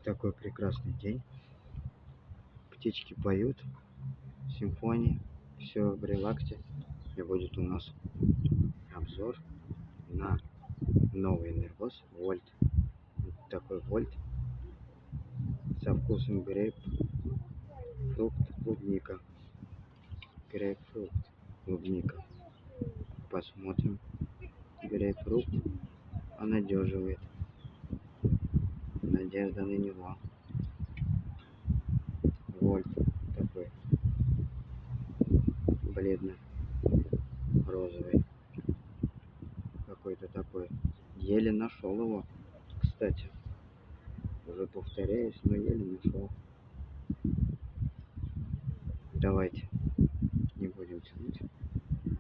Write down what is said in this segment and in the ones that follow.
Такой прекрасный день. Птички поют, симфония, все в релаксе. И будет у нас обзор на новый Enervos Volt. Вот такой Volt со вкусом грейпфрукт, клубника. Грейпфрукт, клубника. Посмотрим. Грейпфрукт обнадеживает. Надежда на него. Вольт такой бледно-розовый. Какой-то такой. Еле нашел его, кстати. Уже повторяюсь, но еле нашел. Давайте не будем тянуть,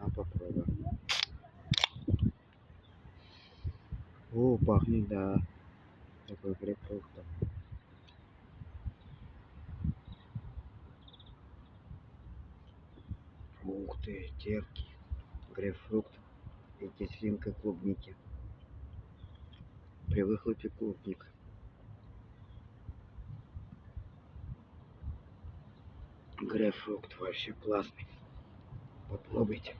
а попробуем. О, пахнет, да. Такой грейпфруктом. Ух ты, терпкий. Грейпфрукт и кислинка клубники. При выхлопе клубник. Грейпфрукт вообще классный. Попробуйте.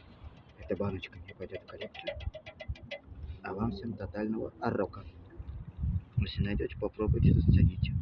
Эта баночка не пойдет в коллекцию. А вам всем тотального рока. Если найдете, попробуйте, зацените.